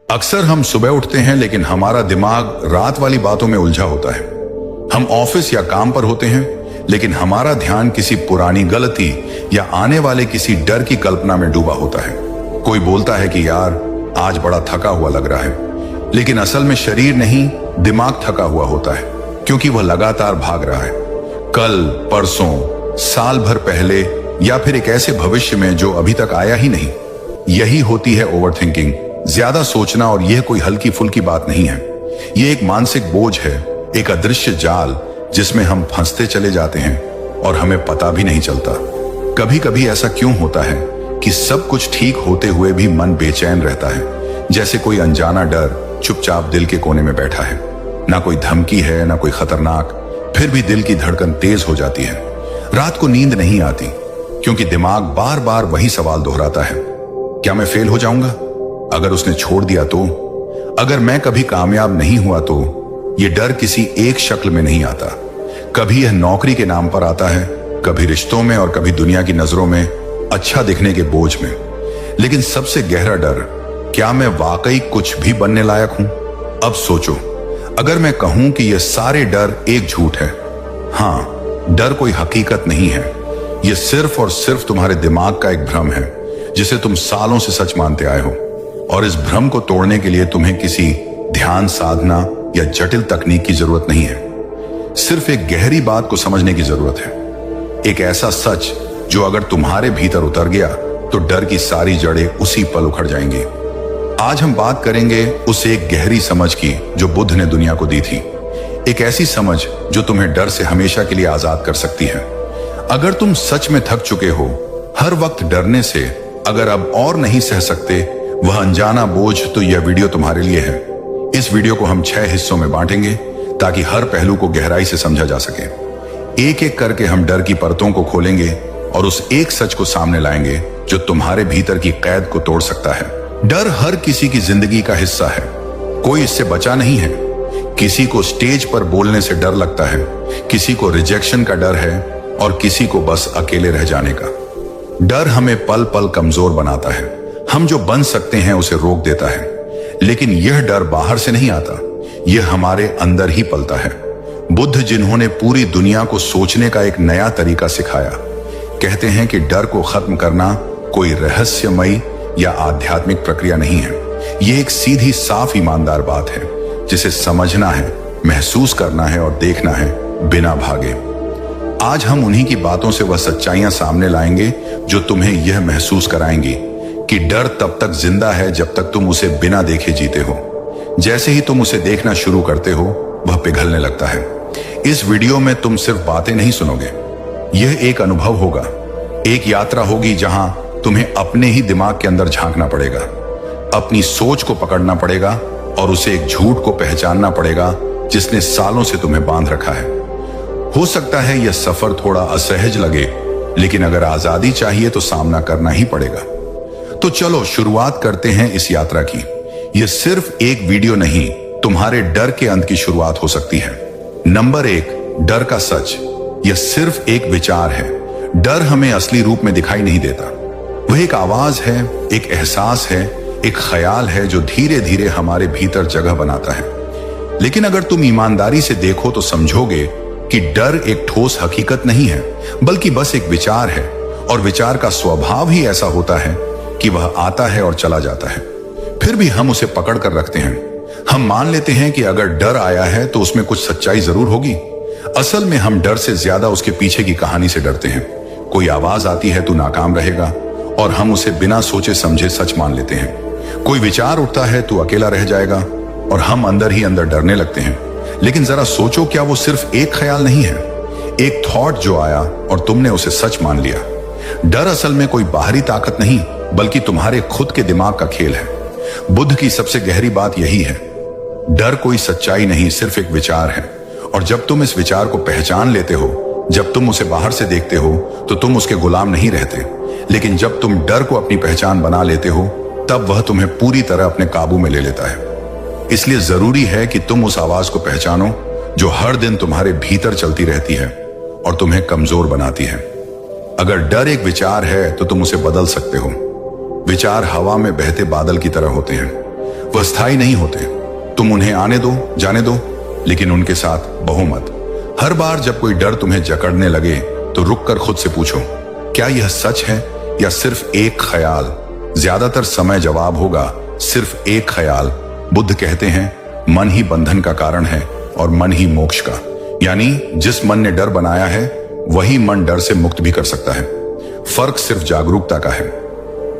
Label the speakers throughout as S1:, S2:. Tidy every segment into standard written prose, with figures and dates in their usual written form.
S1: अक्सर हम सुबह उठते हैं लेकिन हमारा दिमाग रात वाली बातों में उलझा होता है। हम ऑफिस या काम पर होते हैं लेकिन हमारा ध्यान किसी पुरानी गलती या आने वाले किसी डर की कल्पना में डूबा होता है। कोई बोलता है कि यार आज बड़ा थका हुआ लग रहा है, लेकिन असल में शरीर नहीं, दिमाग थका हुआ होता है क्योंकि वह लगातार भाग रहा है। कल, परसों, साल भर पहले या फिर एक ऐसे भविष्य में जो अभी तक आया ही नहीं। यही होती है ओवरथिंकिंग, ज्यादा सोचना। और यह कोई हल्की फुल्की बात नहीं है, यह एक मानसिक बोझ है, एक अदृश्य जाल जिसमें हम फंसते चले जाते हैं और हमें पता भी नहीं चलता। कभी कभी ऐसा क्यों होता है कि सब कुछ ठीक होते हुए भी मन बेचैन रहता है, जैसे कोई अनजाना डर चुपचाप दिल के कोने में बैठा है। ना कोई धमकी है, ना कोई खतरनाक, फिर भी दिल की धड़कन तेज हो जाती है। रात को नींद नहीं आती क्योंकि दिमाग बार बार वही सवाल दोहराता है, क्या मैं फेल हो जाऊंगा? अगर उसने छोड़ दिया तो? अगर मैं कभी कामयाब नहीं हुआ तो? ये डर किसी एक शक्ल में नहीं आता। कभी यह नौकरी के नाम पर आता है, कभी रिश्तों में और कभी दुनिया की नजरों में अच्छा दिखने के बोझ में। लेकिन सबसे गहरा डर, क्या मैं वाकई कुछ भी बनने लायक हूं? अब सोचो, अगर मैं कहूं कि यह सारे डर एक झूठ है। हां, डर कोई हकीकत नहीं है, यह सिर्फ और सिर्फ तुम्हारे दिमाग का एक भ्रम है जिसे तुम सालों से सच मानते आए हो। और इस भ्रम को तोड़ने के लिए तुम्हें किसी ध्यान साधना या जटिल तकनीक की जरूरत नहीं है, सिर्फ एक गहरी बात को समझने की जरूरत है। एक ऐसा सच जो अगर तुम्हारे भीतर उतर गया तो डर की सारी जड़ें उसी पल उखड़ जाएंगी। आज हम बात करेंगे उस एक गहरी समझ की जो बुद्ध ने दुनिया को दी थी। एक ऐसी समझ जो तुम्हें डर से हमेशा के लिए आजाद कर सकती है। अगर तुम सच में थक चुके हो हर वक्त डरने से, अगर अब और नहीं सह सकते वह अनजाना बोझ, तो यह वीडियो तुम्हारे लिए है। इस वीडियो को हम 6 हिस्सों में बांटेंगे ताकि हर पहलू को गहराई से समझा जा सके। एक एक करके हम डर की परतों को खोलेंगे और उस एक सच को सामने लाएंगे जो तुम्हारे भीतर की कैद को तोड़ सकता है। डर हर किसी की जिंदगी का हिस्सा है, कोई इससे बचा नहीं है। किसी को स्टेज पर बोलने से डर लगता है, किसी को रिजेक्शन का डर है और किसी को बस अकेले रह जाने का। डर हमें पल पल कमजोर बनाता है, हम जो बन सकते हैं उसे रोक देता है। लेकिन यह डर बाहर से नहीं आता, यह हमारे अंदर ही पलता है। बुद्ध, जिन्होंने पूरी दुनिया को सोचने का एक नया तरीका सिखाया, कहते हैं कि डर को खत्म करना कोई रहस्यमयी या आध्यात्मिक प्रक्रिया नहीं है, यह एक सीधी साफ ईमानदार बात है जिसे समझना है, महसूस करना है और देखना है बिना भागे। आज हम उन्हीं की बातों से वह सच्चाइयां सामने लाएंगे जो तुम्हें यह महसूस कराएंगी कि डर तब तक जिंदा है जब तक तुम उसे बिना देखे जीते हो। जैसे ही तुम उसे देखना शुरू करते हो वह पिघलने लगता है। इस वीडियो में तुम सिर्फ बातें नहीं सुनोगे, यह एक अनुभव होगा, एक यात्रा होगी जहां तुम्हें अपने ही दिमाग के अंदर झांकना पड़ेगा, अपनी सोच को पकड़ना पड़ेगा और उसे एक झूठ को पहचानना पड़ेगा जिसने सालों से तुम्हें बांध रखा है। हो सकता है यह सफर थोड़ा असहज लगे, लेकिन अगर आजादी चाहिए तो सामना करना ही पड़ेगा। तो चलो शुरुआत करते हैं इस यात्रा की। यह सिर्फ एक वीडियो नहीं, तुम्हारे डर के अंत की शुरुआत हो सकती है। नंबर 1, डर का सच। यह सिर्फ एक विचार है। डर हमें असली रूप में दिखाई नहीं देता, वह एक आवाज है, एक एहसास है, एक ख्याल है जो धीरे धीरे हमारे भीतर जगह बनाता है। लेकिन अगर तुम ईमानदारी से देखो तो समझोगे कि डर एक ठोस हकीकत नहीं है, बल्कि बस एक विचार है। और विचार का स्वभाव ही ऐसा होता है कि वह आता है और चला जाता है, फिर भी हम उसे पकड़ कर रखते हैं। हम मान लेते हैं कि अगर डर आया है तो उसमें कुछ सच्चाई जरूर होगी। असल में हम डर से ज्यादा उसके पीछे की कहानी से डरते हैं। कोई आवाज आती है, तू नाकाम रहेगा, और हम उसे बिना सोचे समझे सच मान लेते हैं। कोई विचार उठता है, तू अकेला रह जाएगा, और हम अंदर ही अंदर डरने लगते हैं। लेकिन जरा सोचो, क्या वो सिर्फ एक ख्याल नहीं है, एक थॉट जो आया और तुमने उसे सच मान लिया। डर असल में कोई बाहरी ताकत नहीं, बल्कि तुम्हारे खुद के दिमाग का खेल है। बुद्ध की सबसे गहरी बात यही है, डर कोई सच्चाई नहीं, सिर्फ एक विचार है। और जब तुम इस विचार को पहचान लेते हो, जब तुम उसे बाहर से देखते हो, तो तुम उसके गुलाम नहीं रहते। लेकिन जब तुम डर को अपनी पहचान बना लेते हो, तब वह तुम्हें पूरी तरह अपने काबू में ले लेता है। इसलिए जरूरी है कि तुम उस आवाज को पहचानो जो हर दिन तुम्हारे भीतर चलती रहती है और तुम्हें कमजोर बनाती है। अगर डर एक विचार है तो तुम उसे बदल सकते हो। विचार हवा में बहते बादल की तरह होते हैं, वह स्थायी नहीं होते। तुम उन्हें आने दो, जाने दो, लेकिन उनके साथ बहो मत। हर बार जब कोई डर तुम्हें जकड़ने लगे तो रुककर खुद से पूछो, क्या यह सच है या सिर्फ एक ख्याल? ज्यादातर समय जवाब होगा सिर्फ एक ख्याल। बुद्ध कहते हैं मन ही बंधन का कारण है और मन ही मोक्ष का। यानी जिस मन ने डर बनाया है वही मन डर से मुक्त भी कर सकता है। फर्क सिर्फ जागरूकता का है।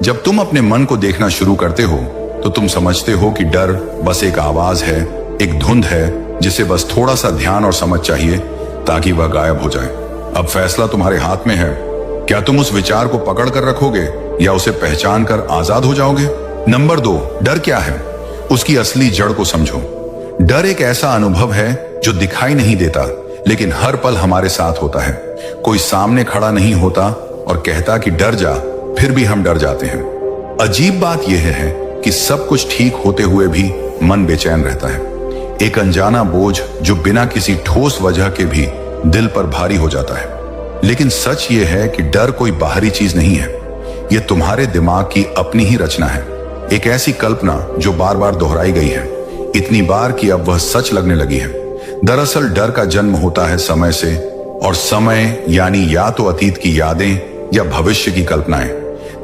S1: जब तुम अपने मन को देखना शुरू करते हो तो तुम समझते हो कि डर बस एक आवाज है, एक धुंध है जिसे बस थोड़ा सा ध्यान और समझ चाहिए ताकि वह गायब हो जाए। अब फैसला तुम्हारे हाथ में है। क्या तुम उस विचार को पकड़ कर रखोगे या उसे पहचान कर आजाद हो जाओगे? नंबर 2, डर क्या है? उसकी असली जड़ को समझो। डर एक ऐसा अनुभव है जो दिखाई नहीं देता लेकिन हर पल हमारे साथ होता है। कोई सामने खड़ा नहीं होता और कहता कि डर जा, फिर भी हम डर जाते हैं। अजीब बात यह है कि सब कुछ ठीक होते हुए भी मन बेचैन रहता है। एक अनजाना बोझ जो बिना किसी ठोस वजह के भी दिल पर भारी हो जाता है। लेकिन सच यह है कि डर कोई बाहरी चीज नहीं है। यह तुम्हारे दिमाग की अपनी ही रचना है। एक ऐसी कल्पना जो बार बार दोहराई गई है, इतनी बार कि अब वह सच लगने लगी है। दरअसल डर का जन्म होता है समय से, और समय यानी या तो अतीत की यादें या भविष्य की कल्पनाएं।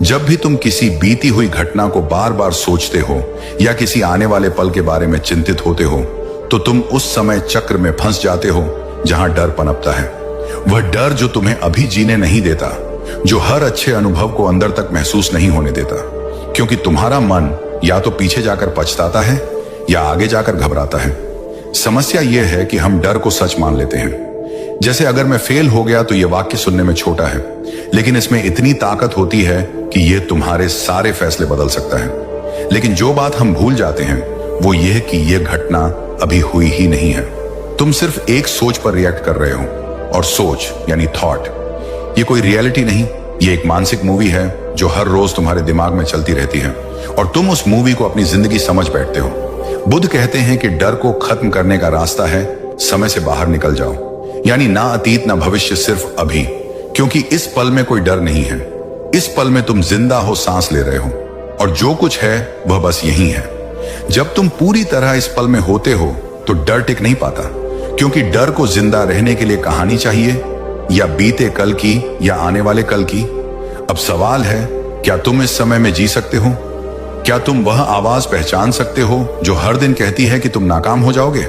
S1: जब भी तुम किसी बीती हुई घटना को बार बार सोचते हो या किसी आने वाले पल के बारे में चिंतित होते हो तो तुम उस समय चक्र में फंस जाते हो जहां डर पनपता है। वह डर जो तुम्हें अभी जीने नहीं देता, जो हर अच्छे अनुभव को अंदर तक महसूस नहीं होने देता, क्योंकि तुम्हारा मन या तो पीछे जाकर पछताता है या आगे जाकर घबराता है। समस्या यह है कि हम डर को सच मान लेते हैं। जैसे अगर मैं फेल हो गया तो यह वाक्य सुनने में छोटा है, लेकिन इसमें इतनी ताकत होती है कि यह तुम्हारे सारे फैसले बदल सकता है। लेकिन जो बात हम भूल जाते हैं वो यह कि यह घटना अभी हुई ही नहीं है। तुम सिर्फ एक सोच पर रिएक्ट कर रहे हो, और सोच यानी थॉट, ये कोई रियलिटी नहीं, ये एक मानसिक मूवी है जो हर रोज तुम्हारे दिमाग में चलती रहती है और तुम उस मूवी को अपनी जिंदगी समझ बैठते हो। बुद्ध कहते हैं कि डर को खत्म करने का रास्ता है समय से बाहर निकल जाओ, यानी ना अतीत ना भविष्य, सिर्फ अभी। क्योंकि इस पल में कोई डर नहीं है। इस पल में तुम जिंदा हो, सांस ले रहे हो, और जो कुछ है वह बस यही है। जब तुम पूरी तरह इस पल में होते हो तो डर टिक नहीं पाता, क्योंकि डर को जिंदा रहने के लिए कहानी चाहिए, या बीते कल की या आने वाले कल की। अब सवाल है, क्या तुम इस समय में जी सकते हो? क्या तुम वह आवाज पहचान सकते हो जो हर दिन कहती है कि तुम नाकाम हो जाओगे,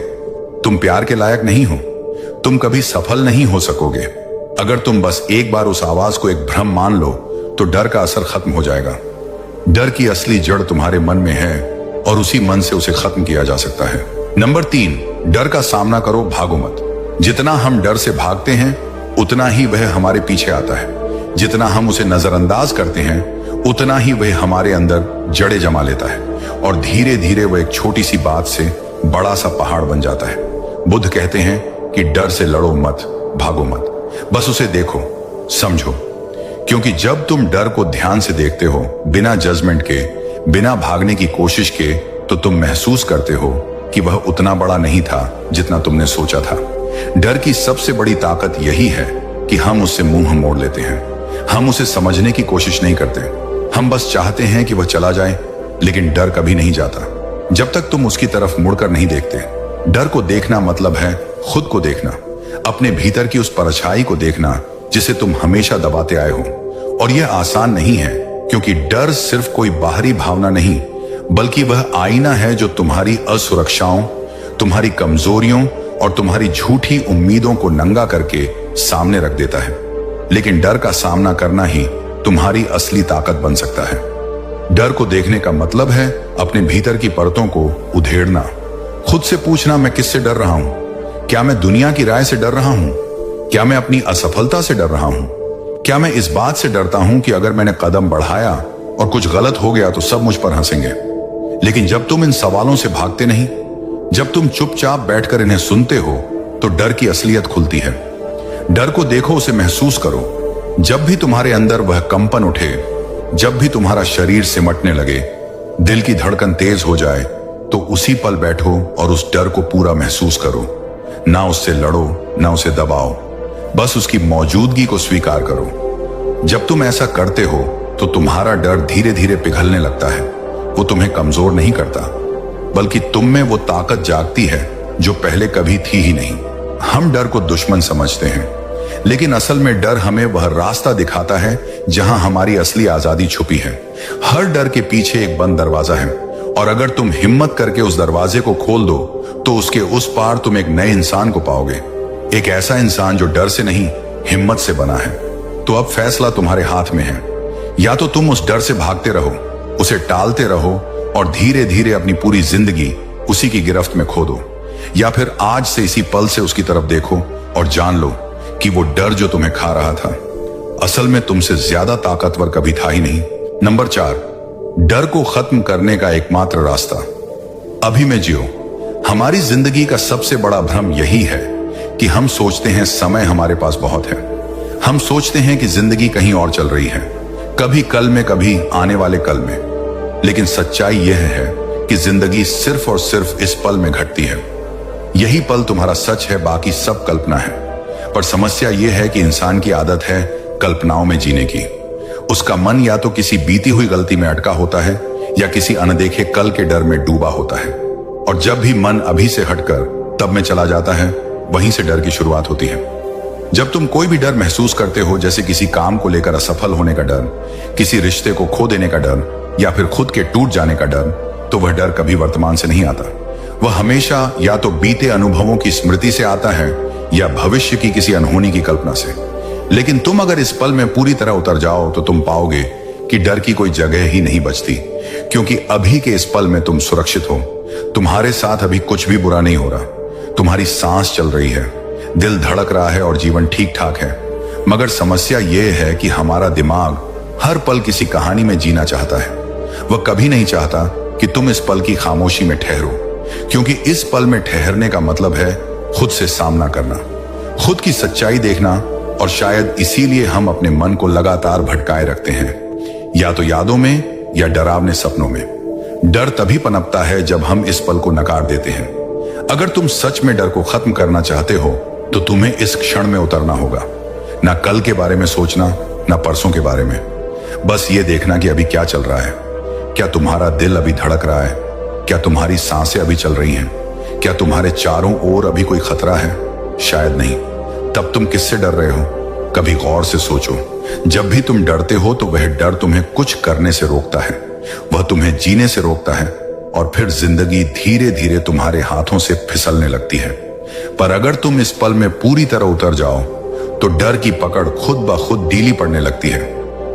S1: तुम प्यार के लायक नहीं हो, तुम कभी सफल नहीं हो सकोगे? अगर तुम बस एक बार उस आवाज को एक भ्रम मान लो तो डर का असर खत्म हो जाएगा। डर की असली जड़ तुम्हारे मन में है और उसी मन से उसे खत्म किया जा सकता है। नंबर 3, डर का सामना करो, भागो मत। जितना हम डर से भागते हैं उतना ही वह हमारे पीछे आता है। जितना हम उसे नजरअंदाज करते हैं उतना ही वह हमारे अंदर जड़ें जमा लेता है, और धीरे धीरे वह एक छोटी सी बात से बड़ा सा पहाड़ बन जाता है। बुद्ध कहते हैं कि डर से लड़ो मत, भागो मत, बस उसे देखो, समझो। क्योंकि जब तुम डर को ध्यान से देखते हो, बिना जजमेंट के, बिना भागने की कोशिश के, तो तुम महसूस करते हो कि वह उतना बड़ा नहीं था जितना तुमने सोचा था। डर की सबसे बड़ी ताकत यही है कि हम उससे मुंह मोड़ लेते हैं। हम उसे समझने की कोशिश नहीं करते, हम बस चाहते हैं कि वह चला जाए, लेकिन डर कभी नहीं जाता जब तक तुम उसकी तरफ मुड़कर नहीं देखते। डर को देखना मतलब है खुद को देखना, अपने भीतर की उस परछाई को देखना जिसे तुम हमेशा दबाते आए हो। और यह आसान नहीं है, क्योंकि डर सिर्फ कोई बाहरी भावना नहीं, बल्कि वह आईना है जो तुम्हारी असुरक्षाओं, तुम्हारी कमजोरियों और तुम्हारी झूठी उम्मीदों को नंगा करके सामने रख देता है। लेकिन डर का सामना करना ही तुम्हारी असली ताकत बन सकता है। डर को देखने का मतलब है अपने भीतर की परतों को उधेड़ना, खुद से पूछना, मैं किससे डर रहा हूं? क्या मैं दुनिया की राय से डर रहा हूं? क्या मैं अपनी असफलता से डर रहा हूं? क्या मैं इस बात से डरता हूं कि अगर मैंने कदम बढ़ाया और कुछ गलत हो गया तो सब मुझ पर हंसेंगे? लेकिन जब तुम इन सवालों से भागते नहीं, जब तुम चुपचाप बैठकर इन्हें सुनते हो, तो डर की असलियत खुलती है। डर को देखो, उसे महसूस करो। जब भी तुम्हारे अंदर वह कंपन उठे, जब भी तुम्हारा शरीर सिमटने लगे, दिल की धड़कन तेज हो जाए, तो उसी पल बैठो और उस डर को पूरा महसूस करो। ना उससे लड़ो, ना उसे दबाओ, बस उसकी मौजूदगी को स्वीकार करो। जब तुम ऐसा करते हो तो तुम्हारा डर धीरे धीरे पिघलने लगता है। वो तुम्हें कमजोर नहीं करता, बल्कि तुम में वो ताकत जागती है जो पहले कभी थी ही नहीं। हम डर को दुश्मन समझते हैं, लेकिन असल में डर हमें वह रास्ता दिखाता है जहां हमारी असली आजादी छुपी है। हर डर के पीछे एक बंद दरवाजा है, और अगर तुम हिम्मत करके उस दरवाजे को खोल दो तो उसके उस पार तुम एक नए इंसान को पाओगे, एक ऐसा इंसान जो डर से नहीं हिम्मत से बना है। तो अब फैसला तुम्हारे हाथ में है। या तो तुम उस डर से भागते रहो, उसे टालते रहो और धीरे धीरे अपनी पूरी जिंदगी उसी की गिरफ्त में खो दो, या फिर आज से इसी पल से उसकी तरफ देखो और जान लो कि वो डर जो तुम्हें खा रहा था असल में तुमसे ज्यादा ताकतवर कभी था ही नहीं। नंबर 4, डर को खत्म करने का एकमात्र रास्ता अभी में जियो। हमारी जिंदगी का सबसे बड़ा भ्रम यही है कि हम सोचते हैं समय हमारे पास बहुत है। हम सोचते हैं कि जिंदगी कहीं और चल रही है, कभी कल में, कभी आने वाले कल में। लेकिन सच्चाई यह है कि जिंदगी सिर्फ और सिर्फ इस पल में घटती है। यही पल तुम्हारा सच है, बाकी सब कल्पना है। पर समस्या यह है कि इंसान की आदत है कल्पनाओं में जीने की। उसका मन या तो किसी बीती हुई गलती में अटका होता है या किसी अनदेखे कल के डर में डूबा होता है। और जब भी मन अभी से हटकर तब में चला जाता है, वहीं से डर की शुरुआत होती है। जब तुम कोई भी डर महसूस करते हो, जैसे किसी काम को लेकर असफल होने का डर, किसी रिश्ते को खो देने का डर, या फिर खुद के टूट जाने का डर, तो वह डर कभी वर्तमान से नहीं आता। वह हमेशा या तो बीते अनुभवों की स्मृति से आता है या भविष्य की किसी अनहोनी की कल्पना से। लेकिन तुम अगर इस पल में पूरी तरह उतर जाओ तो तुम पाओगे कि डर की कोई जगह ही नहीं बचती, क्योंकि अभी के इस पल में तुम सुरक्षित हो। तुम्हारे साथ अभी कुछ भी बुरा नहीं हो रहा। तुम्हारी सांस चल रही है, दिल धड़क रहा है और जीवन ठीक ठाक है। मगर समस्या यह है कि हमारा दिमाग हर पल किसी कहानी में जीना चाहता है। वह कभी नहीं चाहता कि तुम इस पल की खामोशी में ठहरो, क्योंकि इस पल में ठहरने का मतलब है खुद से सामना करना, खुद की सच्चाई देखना। और शायद इसीलिए हम अपने मन को लगातार भटकाए रखते हैं, या तो यादों में या डरावने सपनों में। डर तभी पनपता है जब हम इस पल को नकार देते हैं। अगर तुम सच में डर को खत्म करना चाहते हो तो तुम्हें इस क्षण में उतरना होगा। ना कल के बारे में सोचना, ना परसों के बारे में। बस ये देखना कि अभी क्या चल रहा है। क्या तुम्हारा दिल अभी धड़क रहा है? क्या तुम्हारी सांसें अभी चल रही हैं? क्या तुम्हारे चारों ओर अभी कोई खतरा है? शायद नहीं। तब तुम किससे डर रहे हो? कभी गौर से सोचो। जब भी तुम डरते हो तो वह डर तुम्हें कुछ करने से रोकता है, वह तुम्हें जीने से रोकता है, और फिर जिंदगी धीरे धीरे तुम्हारे हाथों से फिसलने लगती है। पर अगर तुम इस पल में पूरी तरह उतर जाओ तो डर की पकड़ खुद ब खुद ढीली पड़ने लगती है,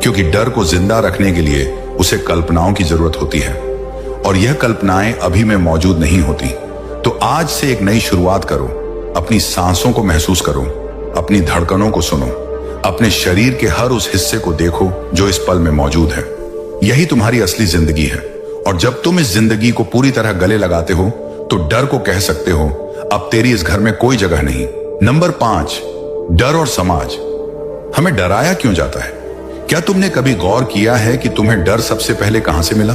S1: क्योंकि डर को जिंदा रखने के लिए उसे कल्पनाओं की जरूरत होती है, और यह कल्पनाएं अभी में मौजूद नहीं होती। तो आज से एक नई शुरुआत करो। अपनी सांसों को महसूस करो, अपनी धड़कनों को सुनो, अपने शरीर के हर उस हिस्से को देखो जो इस पल में मौजूद है। यही तुम्हारी असली जिंदगी है। और जब तुम इस जिंदगी को पूरी तरह गले लगाते हो तो डर को कह सकते हो, अब तेरी इस घर में कोई जगह नहीं। नंबर 5, डर और समाज। हमें डराया क्यों जाता है? क्या तुमने कभी गौर किया है कि तुम्हें डर सबसे पहले कहां से मिला?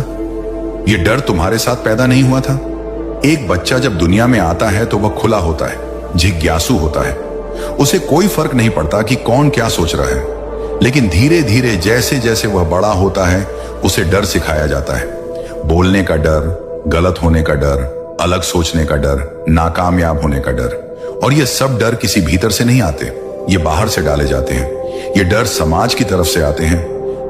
S1: यह डर तुम्हारे साथ पैदा नहीं हुआ था। एक बच्चा जब दुनिया में आता है तो वह खुला होता है, जिज्ञासु होता है। उसे कोई फर्क नहीं पड़ता कि कौन क्या सोच रहा है। लेकिन धीरे धीरे जैसे जैसे वह बड़ा होता है उसे डर सिखाया जाता है। बोलने का डर, गलत होने का डर, अलग सोचने का डर, नाकामयाब होने का डर। और ये सब डर किसी भीतर से नहीं आते, ये बाहर से डाले जाते हैं। ये डर समाज की तरफ से आते हैं,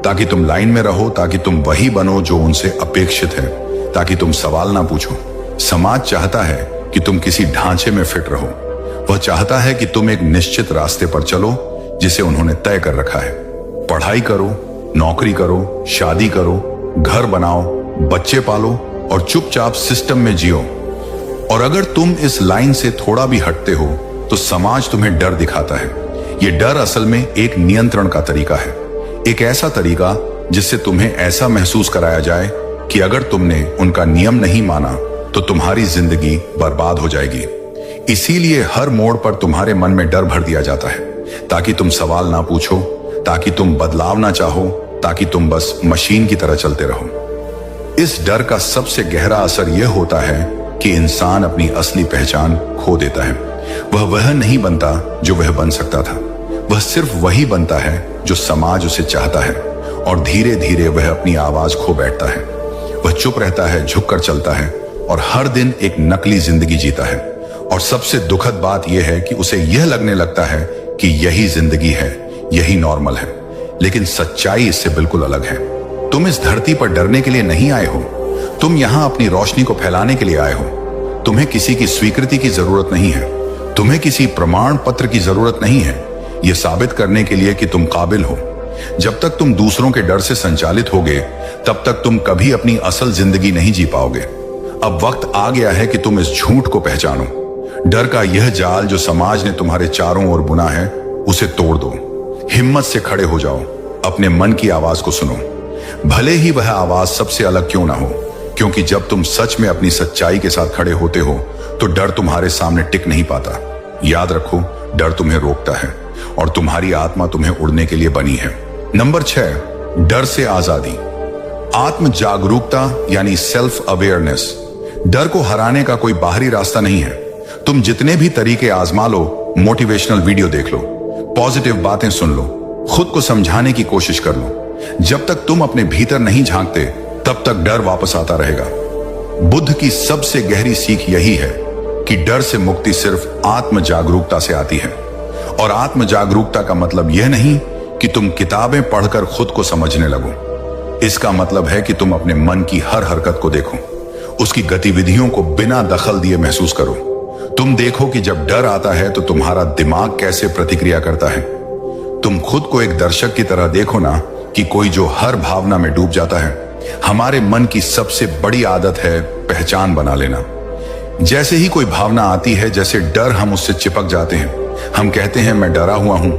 S1: ताकि तुम लाइन में रहो, ताकि तुम वही बनो जो उनसे अपेक्षित है, ताकि तुम सवाल ना पूछो। समाज चाहता है कि तुम किसी ढांचे में फिट रहो। वह चाहता है कि तुम एक निश्चित रास्ते पर चलो जिसे उन्होंने तय कर रखा है। पढ़ाई करो, नौकरी करो, शादी करो, घर बनाओ, बच्चे पालो और चुपचाप सिस्टम में जियो। और अगर तुम इस लाइन से थोड़ा भी हटते हो तो समाज तुम्हें डर दिखाता है। यह डर असल में एक नियंत्रण का तरीका है, एक ऐसा तरीका जिससे तुम्हें ऐसा महसूस कराया जाए कि अगर तुमने उनका नियम नहीं माना तो तुम्हारी जिंदगी बर्बाद हो जाएगी। इसीलिए हर मोड़ पर तुम्हारे मन में डर भर दिया जाता है, ताकि तुम सवाल ना पूछो, ताकि तुम बदलाव ना चाहो, ताकि तुम बस मशीन की तरह चलते रहो। इस डर का सबसे गहरा असर यह होता है कि इंसान अपनी असली पहचान खो देता है। वह नहीं बनता जो वह बन सकता था। वह सिर्फ वही बनता है जो समाज उसे चाहता है, और धीरे धीरे वह अपनी आवाज खो बैठता है। वह चुप रहता है, झुककर चलता है और हर दिन एक नकली जिंदगी जीता है। और सबसे दुखद बात यह है कि उसे यह लगने लगता है कि यही जिंदगी है, यही नॉर्मल है। लेकिन सच्चाई इससे बिल्कुल अलग है। तुम इस धरती पर डरने के लिए नहीं आए हो, तुम यहां अपनी रोशनी को फैलाने के लिए आए हो। तुम्हें किसी की स्वीकृति की जरूरत नहीं है, तुम्हें किसी प्रमाण पत्र की जरूरत नहीं है यह साबित करने के लिए कि तुम काबिल हो। जब तक तुम दूसरों के डर से संचालित होगे, तब तक तुम कभी अपनी असल जिंदगी नहीं जी पाओगे। अब वक्त आ गया है कि तुम इस झूठ को पहचानो। डर का यह जाल जो समाज ने तुम्हारे चारों ओर बुना है, उसे तोड़ दो। हिम्मत से खड़े हो जाओ, अपने मन की आवाज को सुनो, भले ही वह आवाज सबसे अलग क्यों ना हो। क्योंकि जब तुम सच में अपनी सच्चाई के साथ खड़े होते हो, तो डर तुम्हारे सामने टिक नहीं पाता। याद रखो, डर तुम्हें रोकता है और तुम्हारी आत्मा तुम्हें उड़ने के लिए बनी है। नंबर 6, डर से आजादी। आत्म जागरूकता यानी सेल्फ अवेयरनेस। डर को हराने का कोई बाहरी रास्ता नहीं है। तुम जितने भी तरीके आजमा लो, मोटिवेशनल वीडियो देख लो, पॉजिटिव बातें सुन लो, खुद को समझाने की कोशिश कर लो, जब तक तुम अपने भीतर नहीं झांकते, तब तक डर वापस आता रहेगा। बुद्ध की सबसे गहरी सीख यही है कि डर से मुक्ति सिर्फ आत्म जागरूकता से आती है। और आत्म जागरूकता का मतलब यह नहीं कि तुम किताबें पढ़कर खुद को समझने लगो। इसका मतलब है कि तुम अपने मन की हर हरकत को देखो, उसकी गतिविधियों को बिना दखल दिए महसूस करो। तुम देखो कि जब डर आता है तो तुम्हारा दिमाग कैसे प्रतिक्रिया करता है। तुम खुद को एक दर्शक की तरह देखो ना, कि कोई जो हर भावना में डूब जाता है। हमारे मन की सबसे बड़ी आदत है पहचान बना लेना। जैसे ही कोई भावना आती है, जैसे डर, हम उससे चिपक जाते हैं। हम कहते हैं मैं डरा हुआ हूं,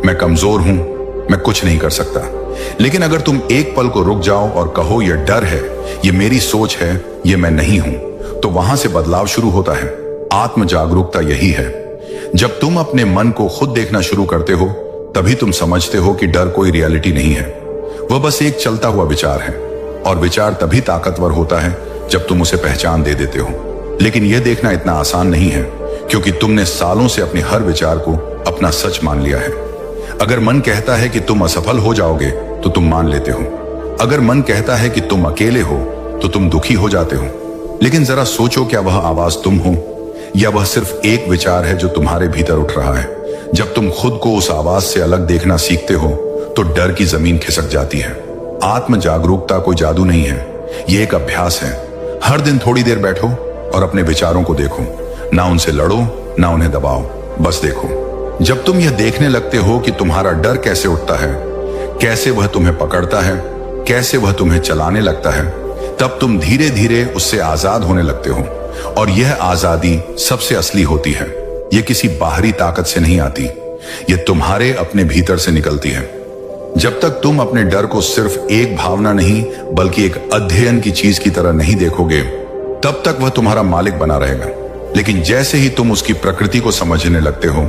S1: मैं कमजोर हूं, मैं कुछ नहीं कर सकता। लेकिन अगर तुम एक पल को रुक जाओ और कहो यह डर है, यह मेरी सोच है, यह मैं नहीं हूं, तो वहां से बदलाव शुरू होता है। आत्म जागरूकता यही है। जब तुम अपने मन को खुद देखना शुरू करते हो, तभी तुम समझते हो कि डर कोई रियलिटी नहीं है, वह बस एक चलता हुआ विचार है। और विचार तभी ताकतवर होता है जब तुम उसे पहचान दे देते हो। लेकिन यह देखना इतना आसान नहीं है, क्योंकि तुमने सालों से अपने हर विचार को अपना सच मान लिया है। अगर मन कहता है कि तुम असफल हो जाओगे, तो तुम मान लेते हो। अगर मन कहता है कि तुम अकेले हो, तो तुम दुखी हो जाते हो। लेकिन जरा सोचो, क्या वह आवाज तुम हो, या वह सिर्फ एक विचार है जो तुम्हारे भीतर उठ रहा है? जब तुम खुद को उस आवाज से अलग देखना सीखते हो, तो डर की जमीन खिसक जाती है। आत्म जागरूकता कोई जादू नहीं है, यह एक अभ्यास है। हर दिन थोड़ी देर बैठो और अपने विचारों को देखो, ना उनसे लड़ो, ना उन्हें दबाओ, बस देखो। जब तुम यह देखने लगते हो कि तुम्हारा डर कैसे उठता है, कैसे वह तुम्हें पकड़ता है, कैसे वह तुम्हें चलाने लगता है, तब तुम धीरे धीरे उससे आजाद होने लगते हो। और यह आजादी सबसे असली होती है। यह किसी बाहरी ताकत से नहीं आती, यह तुम्हारे अपने भीतर से निकलती है। जब तक तुम अपने डर को सिर्फ एक भावना नहीं, बल्कि एक अध्ययन की चीज की तरह नहीं देखोगे, तब तक वह तुम्हारा मालिक बना रहेगा। लेकिन जैसे ही तुम उसकी प्रकृति को समझने लगते हो,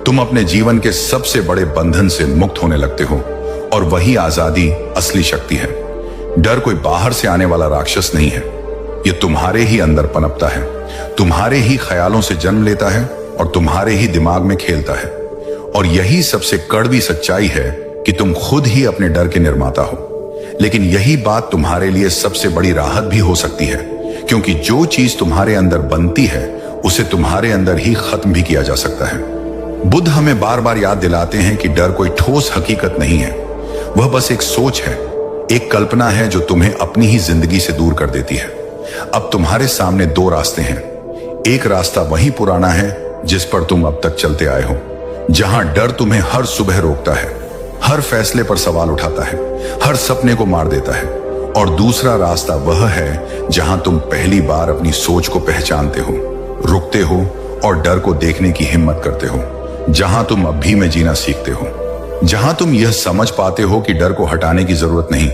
S1: तुम अपने जीवन के सबसे बड़े बंधन से मुक्त होने लगते हो। और वही आजादी असली शक्ति है। डर कोई बाहर से आने वाला राक्षस नहीं है, यह तुम्हारे ही अंदर पनपता है, तुम्हारे ही ख्यालों से जन्म लेता है और तुम्हारे ही दिमाग में खेलता है। और यही सबसे कड़वी सच्चाई है कि तुम खुद ही अपने डर के निर्माता हो। लेकिन यही बात तुम्हारे लिए सबसे बड़ी राहत भी हो सकती है, क्योंकि जो चीज तुम्हारे अंदर बनती है, उसे तुम्हारे अंदर ही खत्म भी किया जा सकता है। बुद्ध हमें बार बार याद दिलाते हैं कि डर कोई ठोस हकीकत नहीं है, वह बस एक सोच है, एक कल्पना है जो तुम्हें अपनी ही जिंदगी से दूर कर देती है। अब तुम्हारे सामने दो रास्ते हैं। एक रास्ता वही पुराना है जिस पर तुम अब तक चलते आए हो, जहां डर तुम्हें हर सुबह रोकता है, हर फैसले पर सवाल उठाता है, हर सपने को मार देता है। और दूसरा रास्ता वह है जहां तुम पहली बार अपनी सोच को पहचानते हो, रुकते हो और डर को देखने की हिम्मत करते हो। जहां तुम अब भी में जीना सीखते हो, जहां तुम यह समझ पाते हो कि डर को हटाने की जरूरत नहीं,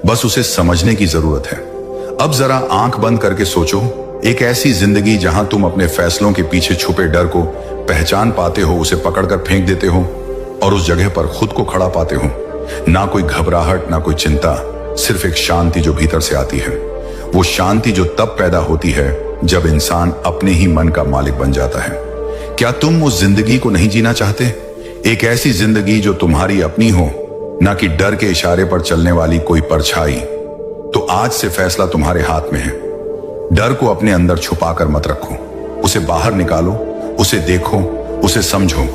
S1: बस उसे समझने की जरूरत है। अब जरा आंख बंद करके सोचो, एक ऐसी जिंदगी जहां तुम अपने फैसलों के पीछे छुपे डर को पहचान पाते हो, उसे पकड़कर फेंक देते हो और उस जगह पर खुद को खड़ा पाते हो। ना कोई घबराहट, ना कोई चिंता, सिर्फ एक शांति जो भीतर से आती है। वो शांति जो तब पैदा होती है जब इंसान अपने ही मन का मालिक बन जाता है। क्या तुम उस जिंदगी को नहीं जीना चाहते? एक ऐसी जिंदगी जो तुम्हारी अपनी हो, ना कि डर के इशारे पर चलने वाली कोई परछाई। तो आज से फैसला तुम्हारे हाथ में है। डर को अपने अंदर छुपाकर मत रखो, उसे बाहर निकालो, उसे देखो, उसे समझो।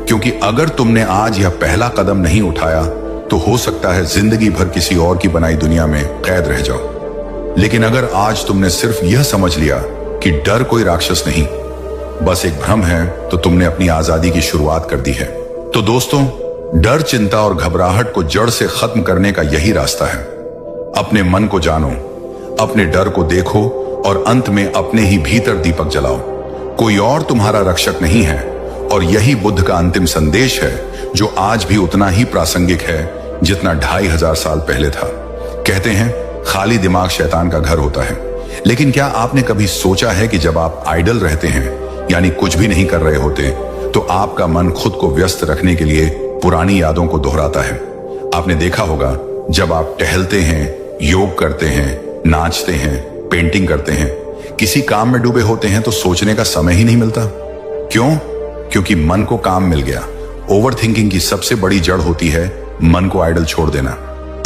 S1: क्योंकि अगर तुमने आज यह पहला कदम नहीं उठाया तो हो सकता है जिंदगी भर किसी और की बनाई दुनिया में कैद रह जाओ। लेकिन अगर आज तुमने सिर्फ यह समझ लिया कि डर कोई राक्षस नहीं, बस एक भ्रम है, तो तुमने अपनी आजादी की शुरुआत कर दी है। तो दोस्तों, डर, चिंता और घबराहट को जड़ से खत्म करने का यही रास्ता है। अपने मन को जानो, अपने डर को देखो और अंत में अपने ही भीतर दीपक जलाओ। कोई और तुम्हारा रक्षक नहीं है और यही बुद्ध का अंतिम संदेश है, जो आज भी उतना ही प्रासंगिक है जितना 2500 साल पहले था। कहते हैं खाली दिमाग शैतान का घर होता है। लेकिन क्या आपने कभी सोचा है कि जब आप आइडल रहते हैं, यानी कुछ भी नहीं कर रहे होते, तो आपका मन खुद को व्यस्त रखने के लिए पुरानी यादों को दोहराता है। आपने देखा होगा, जब आप टहलते हैं, योग करते हैं, नाचते हैं, पेंटिंग करते हैं, किसी काम में डूबे होते हैं, तो सोचने का समय ही नहीं मिलता। क्यों? क्योंकि मन को काम मिल गया। ओवर थिंकिंग की सबसे बड़ी जड़ होती है मन को आइडल छोड़ देना।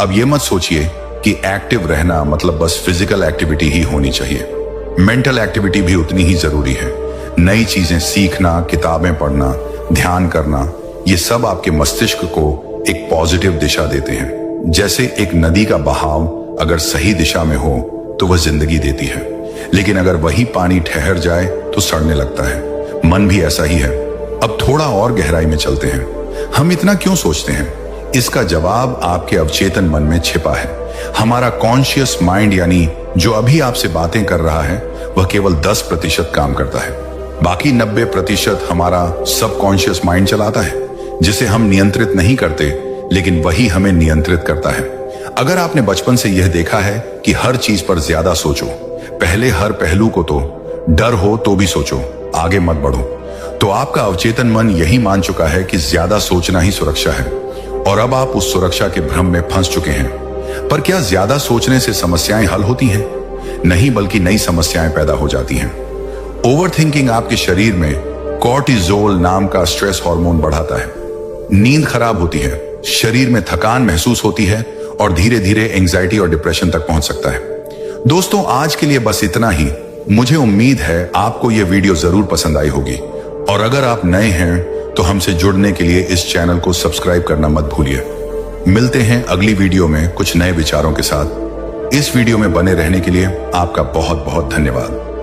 S1: अब ये मत सोचिए कि एक्टिव रहना मतलब बस फिजिकल एक्टिविटी ही होनी चाहिए। मेंटल एक्टिविटी भी उतनी ही जरूरी है। नई चीजें सीखना, किताबें पढ़ना, ध्यान करना, ये सब आपके मस्तिष्क को एक पॉजिटिव दिशा देते हैं। जैसे एक नदी का बहाव अगर सही दिशा में हो तो वह जिंदगी देती है, लेकिन अगर वही पानी ठहर जाए तो सड़ने लगता है। मन भी ऐसा ही है। अब थोड़ा और गहराई में चलते हैं। हम इतना क्यों सोचते हैं? इसका जवाब आपके अवचेतन मन में छिपा है। हमारा कॉन्शियस माइंड, यानी जो अभी आपसे बातें कर रहा है, वह केवल 10% काम करता है। बाकी 90% हमारा सबकॉन्शियस माइंड चलाता है, जिसे हम नियंत्रित नहीं करते, लेकिन वही हमें नियंत्रित करता है। अगर आपने बचपन से यह देखा है कि हर चीज पर ज्यादा सोचो, पहले हर पहलू को, तो डर हो तो भी सोचो, आगे मत बढ़ो, तो आपका अवचेतन मन यही मान चुका है कि ज्यादा सोचना ही सुरक्षा है, और अब आप उस सुरक्षा के भ्रम में फंस चुके हैं। पर क्या ज्यादा सोचने से समस्याएं हल होती हैं? नहीं, बल्कि नई समस्याएं पैदा हो जाती हैं। ओवर थिंकिंग आपके शरीर में कॉर्टिजोल नाम का स्ट्रेस हार्मोन बढ़ाता है। नींद खराब होती है, शरीर में थकान महसूस होती है और धीरे धीरे एंजाइटी और डिप्रेशन तक पहुंच सकता है। दोस्तों, आज के लिए बस इतना ही। मुझे उम्मीद है आपको यह वीडियो जरूर पसंद आई होगी, और अगर आप नए हैं तो हमसे जुड़ने के लिए इस चैनल को सब्सक्राइब करना मत भूलिए। मिलते हैं अगली वीडियो में कुछ नए विचारों के साथ। इस वीडियो में बने रहने के लिए आपका बहुत बहुत धन्यवाद।